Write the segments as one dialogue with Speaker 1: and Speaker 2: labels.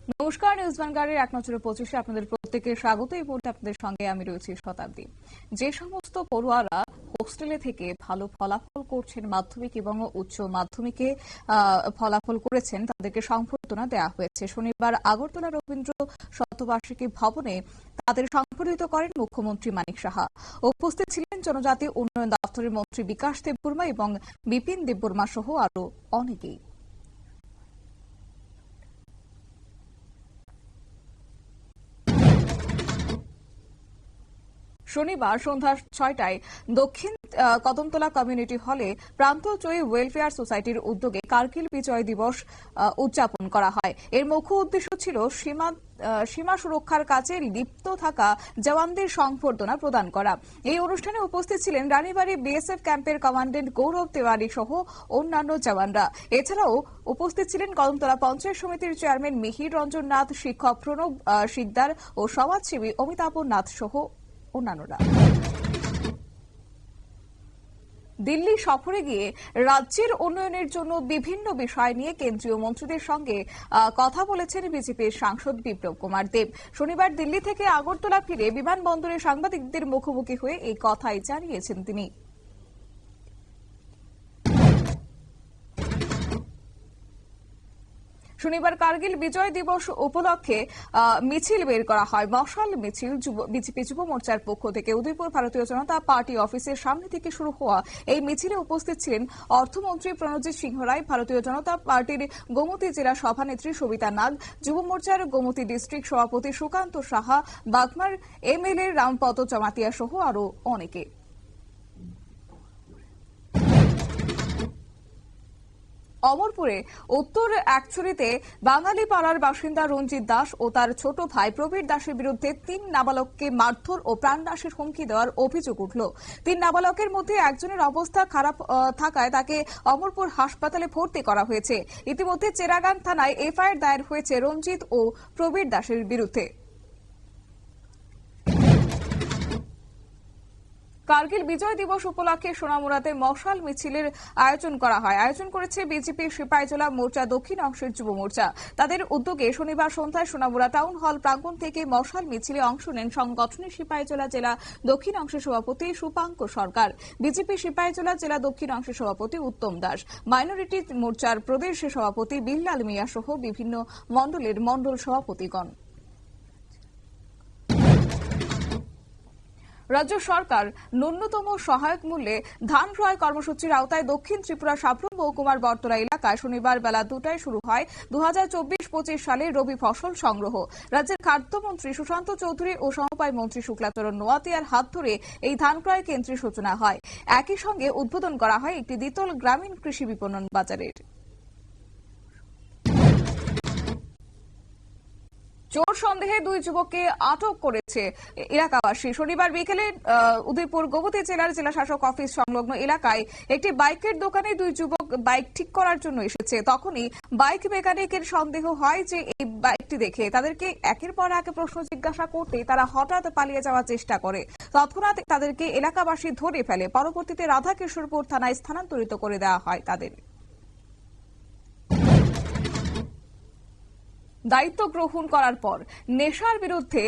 Speaker 1: নমস্কার, নিউজ ভ্যানগার্ডের এক নজরে 25-এ আপনাদের প্রত্যেককে স্বাগত। এই মুহূর্তে আপনাদের সঙ্গে আমি রয়েছি শতাব্দী। যে সমস্ত পড়ুয়ারা হোস্টেলে থেকে ভালো ফলাফল করছেন, মাধ্যমিক এবং উচ্চ মাধ্যমিকে ফলাফল করেছেন, তাদেরকে সংবর্ধনা দেওয়া হয়েছে। শনিবার আগরতলা রবীন্দ্র শতবার্ষিকী ভবনে তাদের সংবর্ধিত করেন মুখ্যমন্ত্রী মানিক সাহা। উপস্থিত ছিলেন জনজাতি উন্নয়ন দপ্তরের মন্ত্রী বিকাশ দেববর্মা এবং বিপিন দেববর্মা সহ আরো অনেকেই। শনিবার সন্ধ্যা 6টায় দক্ষিণ কদমতলা কমিউনিটি হলে প্রান্তজয়ী ওয়েলফেয়ার সোসাইটির উদ্যোগে কার্গিল বিজয় দিবস উদযাপন করা হয়। এর মুখ্য উদ্দেশ্য ছিল সীমা সুরক্ষার কাজে লিপ্ত থাকা জওয়ানদের সংবর্ধনা প্রদান করা। এই অনুষ্ঠানে উপস্থিত ছিলেন রানীবাড়ী বিএসএফ ক্যাম্পের কমান্ডেন্ট গৌরব তেওয়ারি সহ অন্যান্য জওয়ানরা। এছাড়াও উপস্থিত ছিলেন কদমতলা পঞ্চায়েত সমিতির চেয়ারম্যান মিহির রঞ্জন নাথ, শিক্ষক প্রণব শিকদার ও সমাজসেবী অমিতাভ নাথ সহ অন্যান্যরা। দিল্লি সফরে গিয়ে রাজ্যের উন্নয়নের জন্য বিভিন্ন বিষয় নিয়ে কেন্দ্রীয় মন্ত্রীদের সঙ্গে কথা বলেছেন বিজেপির সাংসদ বিপ্লব কুমার দেব। শনিবার দিল্লি থেকে আগরতলা ফিরে বিমানবন্দরে সাংবাদিকদের মুখোমুখি হয়ে এই কথাই জানিয়েছেন তিনি। শনিবার কার্গিল বিজয় দিবস উপলক্ষে মিছিল বের করা হয়। মশাল মিছিল বিজেপি যুব মোর্চার পক্ষ থেকে উদয়পুর ভারতীয় জনতা পার্টি অফিসের সামনে থেকে শুরু হওয়া এই মিছিলে উপস্থিত ছিলেন অর্থমন্ত্রী প্রণজিৎ সিংহ রায়, ভারতীয় জনতা পার্টির গোমতী জেলা সভানেত্রী সবিতা নাগ, যুব মোর্চার গোমতী ডিস্ট্রিক্ট সভাপতি সুকান্ত সাহা, বাগমার এমএলএ রামপদ জমাতিয়া সহ আরো অনেকে। অমরপুরে উত্তর একচুরিতে বাঙালি পাড়ার বাসিন্দা রঞ্জিত দাস ও তার ছোট ভাই প্রবীর দাসের বিরুদ্ধে 3 নাবালককে মারধর ও প্রাণনাশের হুমকি দেওয়ার অভিযোগ উঠল। 3 নাবালকের মধ্যে একজনের অবস্থা খারাপ থাকায় তাকে অমরপুর হাসপাতালে ভর্তি করা হয়েছে। ইতিমধ্যে চেরাগান থানায় এফআইআর দায়ের হয়েছে রঞ্জিত ও প্রবীর দাসের বিরুদ্ধে। কার্গিল বিজয় দিবস উপলক্ষে সোনামুড়াতে মশাল মিছিলের আয়োজন করা হয়। আয়োজন করেছে বিজেপি সিপাহীজলা মোর্চা দক্ষিণ অংশের যুব মোর্চা। তাদের উদ্যোগে শনিবার সন্ধ্যায় সোনামুড়া টাউন হল প্রাঙ্গণ থেকে মশাল মিছিলে অংশ নেন সংগঠনের সিপাহীজলা জেলা দক্ষিণ অংশের সভাপতি সুপাঙ্ক সরকার, বিজেপি সিপাহীজলা জেলা দক্ষিণ অংশের সভাপতি উত্তম দাস, মাইনরিটি মোর্চার প্রদেশ সভাপতি বিল্লাল মিয়া সহ বিভিন্ন মণ্ডলের মণ্ডল সভাপতিগণ। রাজ্য সরকার ন্যূনতম সহায়ক মূল্যে ধান ক্রয় কর্মসূচির আওতায় দক্ষিণ ত্রিপুরা সাব্রুম মহকুমার বটতলা এলাকায় শনিবার বেলা 2টায় শুরু হয় 2024-25 সালের রবি ফসল সংগ্রহ। রাজ্যের খাদ্যমন্ত্রী সুশান্ত চৌধুরী ও সমবায় মন্ত্রী শুক্লাচরণ নোয়াতিয়ার হাত ধরে এই ধান ক্রয় কেন্দ্রের সূচনা হয়। একই সঙ্গে উদ্বোধন করা হয় একটি দ্বিতল গ্রামীণ কৃষি বিপণন বাজারের। চোর সন্দেহে 2 যুবককে আটক করেছে এলাকাবাসী। শনিবার বিকেলে উদয়পুর গোমতী জেলার জেলাশাসক অফিস সংলগ্ন এলাকায় একটি বাইকের দোকানে 2 যুবক বাইক ঠিক করার জন্য এসেছে। তখনই বাইক মেকানিকের সন্দেহ হয় যে এই বাইকটি দেখে তাদেরকে একের পর এক প্রশ্ন জিজ্ঞাসা করতে তারা হঠাৎ পালিয়ে যাওয়ার চেষ্টা করে। তৎক্ষণাৎ তাদেরকে এলাকাবাসী ধরে ফেলে। পরবর্তীতে রাধাকিশোরপুর থানায় স্থানান্তরিত করে দেওয়া হয় তাদের। দায়িত্ব গ্রহণ করার পর নেশার বিরুদ্ধে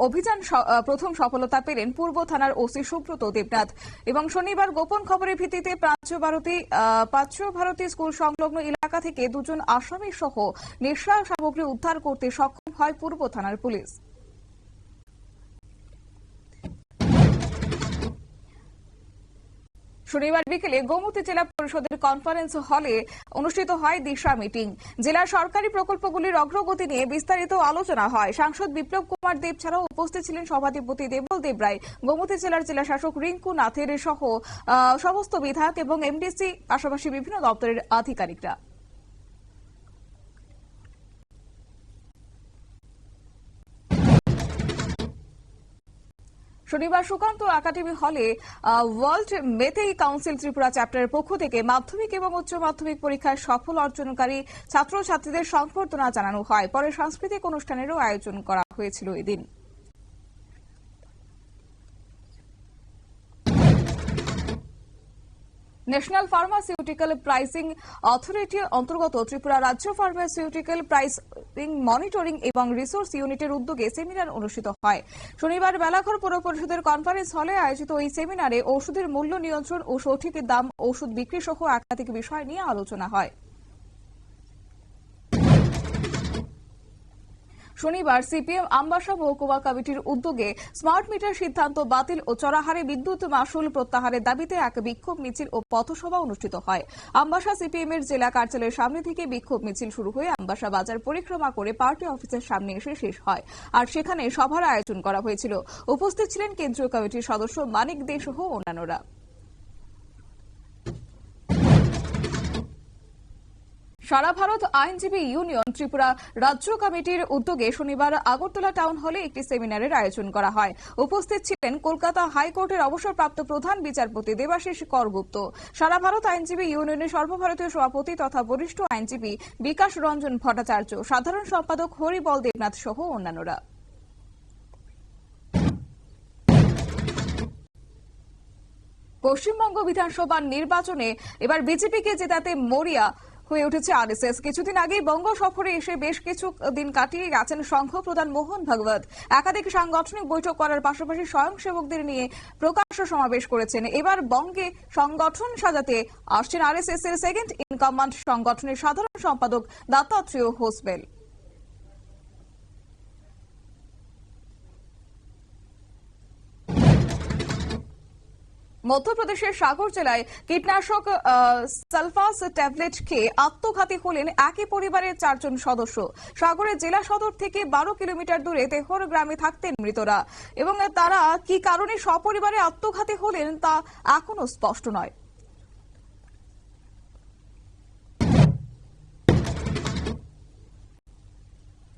Speaker 1: অভিযান প্রথম সফলতা পেলেন পূর্ব থানার ওসি সুব্রত দেবনাথ এবং শনিবার গোপন খবরের ভিত্তিতে প্রাচ্য ভারতী স্কুল সংলগ্ন এলাকা থেকে 2 জন আসামি সহ নেশা সামগ্রী উদ্ধার করতে সক্ষম হয় পূর্ব থানার পুলিশ। শনিবার বিকেলে গোমতী জেলা পরিষদের কনফারেন্স হলে অনুষ্ঠিত হয় দিশা মিটিং। জেলার সরকারি প্রকল্পগুলির অগ্রগতি নিয়ে বিস্তারিত আলোচনা হয়। সাংসদ বিপ্লব কুমার দেব ছাড়াও উপস্থিত ছিলেন সভাধিপতি দেবল দেব রায়, গোমতী জেলার জেলাশাসক রিঙ্কু নাথের সহ সমস্ত বিধায়ক এবং এমডিসি, পাশাপাশি বিভিন্ন দপ্তরের আধিকারিকরা। শনিবার সুকান্ত একাডেমি হলে ওয়ার্ল্ড মেতেই কাউন্সিল ত্রিপুরা চ্যাপ্টারের পক্ষ থেকে মাধ্যমিক এবং উচ্চ মাধ্যমিক পরীক্ষায় সফল অর্জনকারী ছাত্রছাত্রীদের সংবর্ধনা জানানো হয়। পরে সাংস্কৃতিক অনুষ্ঠানেরও আয়োজন করা হয়েছিল এদিন। ন্যাশনাল ফার্মাসিউটিক্যাল প্রাইসিং অথরিটির অন্তর্গত ত্রিপুরা রাজ্য ফার্মাসিউটিক্যাল প্রাইসিং মনিটরিং এবং রিসোর্স ইউনিটের উদ্যোগে সেমিনার অনুষ্ঠিত হয়। শনিবার বেলাঘর পৌর পরিষদের কনফারেন্স হলে আয়োজিত এই সেমিনারে ঔষধের মূল্য নিয়ন্ত্রণ ও সঠিক দাম, ঔষধ বিক্রি সহ একাধিক বিষয় নিয়ে আলোচনা হয়। শনিবার সিপিএম আমবাসা মহকুমা কমিটির উদ্যোগে স্মার্ট মিটার সিদ্ধান্ত বাতিল ও চড়া হারে বিদ্যুৎ মাশুল প্রত্যাহারের দাবিতে এক বিক্ষোভ মিছিল ও পথসভা অনুষ্ঠিত হয়। আমবাসা সিপিএম এর জেলা কার্যালয়ের সামনে থেকে বিক্ষোভ মিছিল শুরু হয়ে আমবাসা বাজার পরিক্রমা করে পার্টি অফিসের সামনে এসে শেষ হয়। আর সেখানে সভার আয়োজন করা হয়েছিল। উপস্থিত ছিলেন কেন্দ্রীয় কমিটির সদস্য মানিক দে সহ অন্যান্যরা। সারা ভারত আইনজীবী ইউনিয়ন ত্রিপুরা রাজ্য কমিটির উদ্যোগে শনিবার আগরতলা টাউন হলে একটি সেমিনারের আয়োজন করা হয়। উপস্থিত ছিলেন কলকাতা হাইকোর্টের অবসরপ্রাপ্ত প্রধান বিচারপতি দেবাশিস করগুপ্ত, সারা ভারত আইনজীবী ইউনিয়নের সর্বভারতীয় সভাপতি তথা বরিষ্ঠ আইনজীবী বিকাশ রঞ্জন ভট্টাচার্য, সাধারণ সম্পাদক হরিবল দেবনাথ সহ অন্যান্যরা। পশ্চিমবঙ্গ বিধানসভা নির্বাচনে এবার বিজেপিকে জেতাতে মরিয়া হয়ে উঠেছে আরএসএস। কিছুদিন আগেই বঙ্গ সফরে এসে বেশ কিছু দিন কাটিয়ে গেছেন সংঘ প্রধান মোহন ভাগবত। একাধিক সাংগঠনিক বৈঠক করার পাশাপাশি স্বয়ংসেবকদের নিয়ে প্রকাশ্য সমাবেশ করেছেন। এবার বঙ্গে সংগঠন সাজাতে আসছেন আরএসএস এর সেকেন্ড ইন কমান্ড সংগঠনের সাধারণ সম্পাদক দত্তাত্রেয় হোসবেল। মধ্যপ্রদেশের সাগর জেলায় কীটনাশক সালফাস ট্যাবলেট খেয়ে আত্মঘাতী হলেন একই পরিবারের 4 জন সদস্য। সাগরের জেলা সদর থেকে 12 কিলোমিটার দূরে তেহর গ্রামে থাকতেন মৃতরা, এবং তারা কি কারণে সপরিবারে আত্মঘাতী হলেন তা এখনো স্পষ্ট নয়।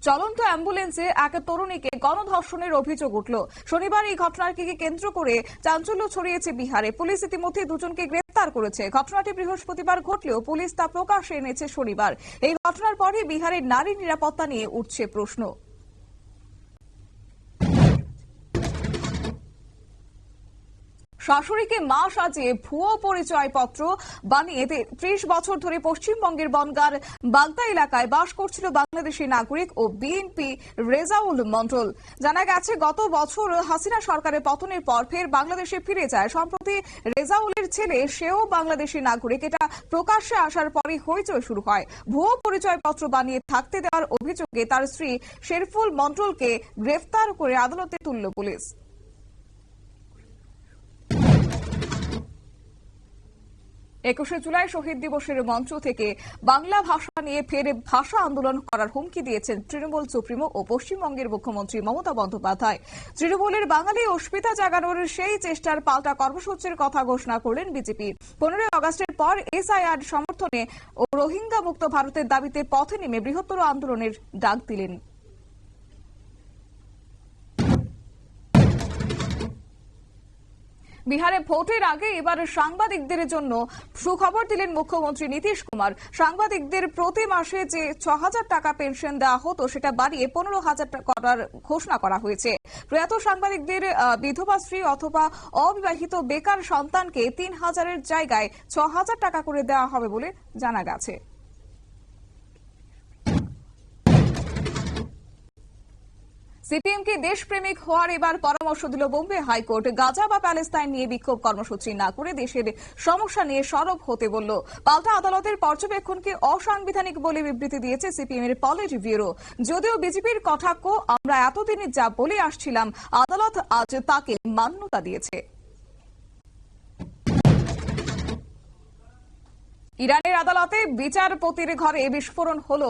Speaker 1: চলন্ত অ্যাম্বুলেন্সে এক তরুণীকে গণধর্ষণের অভিযোগ উঠল। শনিবার এই ঘটনাকে কেন্দ্র করে চাঞ্চল্য ছড়িয়েছে বিহারে। পুলিশ ইতিমধ্যে 2 জনকে গ্রেফতার করেছে। ঘটনাটি বৃহস্পতিবার ঘটলেও পুলিশ তা প্রকাশ্যে এনেছে শনিবার। এই ঘটনার পরই বিহারের নারী নিরাপত্তা নিয়ে উঠছে প্রশ্ন। শাশুড়িকে মা সাজিয়ে ভুয়ো পরিচয়পত্র বানিয়ে 30 বছর ধরে পশ্চিমবঙ্গের বনগাঁর বাগদা এলাকায় বাস করছিল বাংলাদেশি নাগরিক ও বিএনপি রেজাউল মন্ডল। জানা গেছে গত বছর হাসিনা সরকারের পতনের পর ফের বাংলাদেশে ফিরে যায়। সম্প্রতি রেজাউলের ছেলে, সেও বাংলাদেশি নাগরিক। এটা প্রকাশ্যে আসার পরই হইচই শুরু হয়। ভুয়ো পরিচয়পত্র বানিয়ে থাকতে দেওয়ার অভিযোগে তার স্ত্রী শেরফুল মন্ডলকে গ্রেফতার করে আদালতে তুলল পুলিশ। 21শে জুলাই শহীদ দিবসের মঞ্চ থেকে বাংলা ভাষা নিয়ে ফের ভাষা আন্দোলন করার হুমকি দিয়েছেন তৃণমূল সুপ্রিমো ও পশ্চিমবঙ্গের মুখ্যমন্ত্রী মমতা বন্দ্যোপাধ্যায়। তৃণমূলের বাঙালি অস্মিতা জাগানোর সেই চেষ্টার পাল্টা কর্মসূচির কথা ঘোষণা করলেন বিজেপি। 15 আগস্টের পর এসআইআর সমর্থনে ও রোহিঙ্গা মুক্ত ভারতের দাবিতে পথে নেমে বৃহত্তর আন্দোলনের ডাক দিলেন। বিহারে ভোটের আগে এবার সাংবাদিকদের জন্য সুখবর দিলেন মুখ্যমন্ত্রী নীতিশ কুমার। সাংবাদিকদের প্রতি মাসে যে 6,000 টাকা পেনশন দেওয়া হতো সেটা বাড়িয়ে 15,000 করার ঘোষণা করা হয়েছে। প্রয়াত সাংবাদিকদের বিধবা স্ত্রী অথবা অবিবাহিত বেকার সন্তানকে 3,000-এর জায়গায় 6,000 টাকা করে দেওয়া হবে বলে জানা গেছে। সিপিএমকে দেশপ্রেমিক হওয়ার এবার পরামর্শ দিল বোম্বে হাইকোর্ট। গাজা বা প্যালেস্তাইন নিয়ে বিক্ষোভ কর্মসূচি না করে দেশের সমস্যা নিয়ে সরব হতে বলল। পাল্টা আদালতের পর্যবেক্ষণকে অসাংবিধানিক বলে বিবৃতি দিয়েছে সিপিএম এর পলিট ব্যুরো। যদিও বিজেপির কটাক্ষ, আমরা এতদিনে যা বলে আসছিলাম, আদালত আজ তাকে মান্যতা দিয়েছে। ইরানের আদালতে বিচারপতির ঘরে বিস্ফোরণ হলো।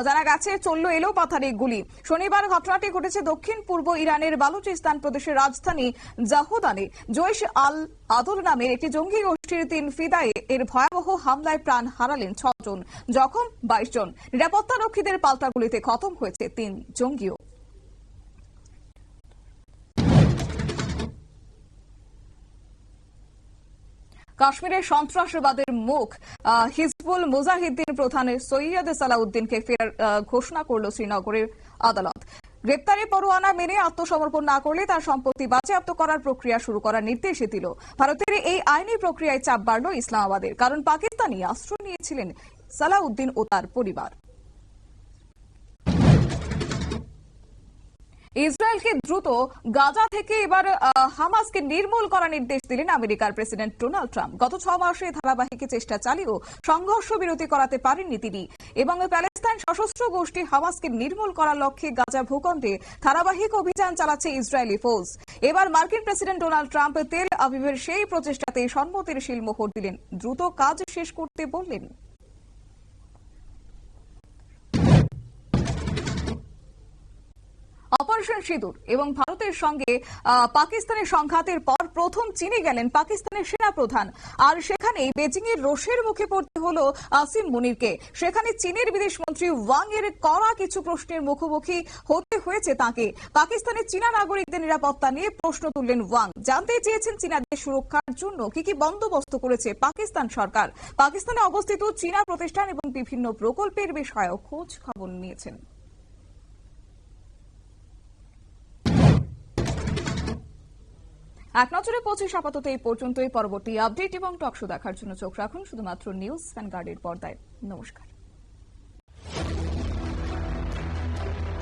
Speaker 1: জানা গেছে চলল এলো পাথারি গুলি। শনিবার ঘটনাটি ঘটেছে দক্ষিণ পূর্ব ইরানের বালুচিস্তান প্রদেশের রাজধানী জাহুদানে। জৈশ আল আদল নামের একটি জঙ্গি গোষ্ঠীর 3 ফিদায়ে এর ভয়াবহ হামলায় প্রাণ হারালেন 6 জন, জখম 22 জন। নিরাপত্তা রক্ষীদের পাল্টা গুলিতে খতম হয়েছে 3 জঙ্গিও। কাশ্মীরের সন্ত্রাসবাদের মুখ হিজবুল মুজাহিদ্দিন প্রধান সৈয়দ সালাউদ্দিনকে ফেরার ঘোষণা করল শ্রীনগরের আদালত। গ্রেপ্তারি পরোয়ানা মেনে আত্মসমর্পণ না করলে তার সম্পত্তি বাজেয়াপ্ত করার প্রক্রিয়া শুরু করার নির্দেশ দিল। ভারতের এই আইনি প্রক্রিয়ায় চাপ বাড়ল ইসলামাবাদের, কারণ পাকিস্তানি আশ্রয় নিয়েছিলেন সালাউদ্দিন ও তার পরিবার। ইসরায়েলকে দ্রুত গাজা থেকে এবার হামাসকে নির্মূল করার নির্দেশ দিলেন আমেরিকার প্রেসিডেন্ট ডোনাল্ড ট্রাম্প। গত 6 মাসে ধারাবাহিক চেষ্টা চালিয়েও সংঘর্ষ বিরতি করাতে পারেননি তিনি, এবং প্যালেস্তাইন সশস্ত্র গোষ্ঠী হামাসকে নির্মূল করার লক্ষ্যে গাজা ভূখণ্ডে ধারাবাহিক অভিযান চালাচ্ছে ইসরায়েলি ফৌজ। এবার মার্কিন প্রেসিডেন্ট ডোনাল্ড ট্রাম্প তেল আবিবের সেই প্রচেষ্টাতে সম্মতির শিলমোহর দিলেন, দ্রুত কাজ শেষ করতে বললেন। অপারেশন সিঁদুর এবং ভারতের সঙ্গে পাকিস্তানের সংঘাতের পর প্রথম চীনে গেলেন পাকিস্তানের সেনাপ্রধান, আর সেখানেই বেজিং এর রোষের মুখে পড়তে হলো আসিম মুনিরকে। সেখানে চীনের বিদেশমন্ত্রী ওয়াং এর কড়া কিছু প্রশ্নের মুখোমুখি হতে হয়েছে তাকে। পাকিস্তানের চীনা নাগরিকদের নিরাপত্তা নিয়ে প্রশ্ন তুললেন ওয়াং। জানতে চেয়েছেন চীনাদের সুরক্ষার জন্য কি কি বন্দোবস্ত করেছে পাকিস্তান সরকার। পাকিস্তানে অবস্থিত চীনা প্রতিষ্ঠান এবং বিভিন্ন প্রকল্পের বিষয়েও খোঁজ খবর নিয়েছেন। এক নজরে 25 আপাতত এই পর্যন্তই। পরবর্তী আপডেট এবং টকশো দেখার জন্য চোখ রাখুন শুধুমাত্র নিউজ ভ্যানগার্ডের পর্দায়। নমস্কার।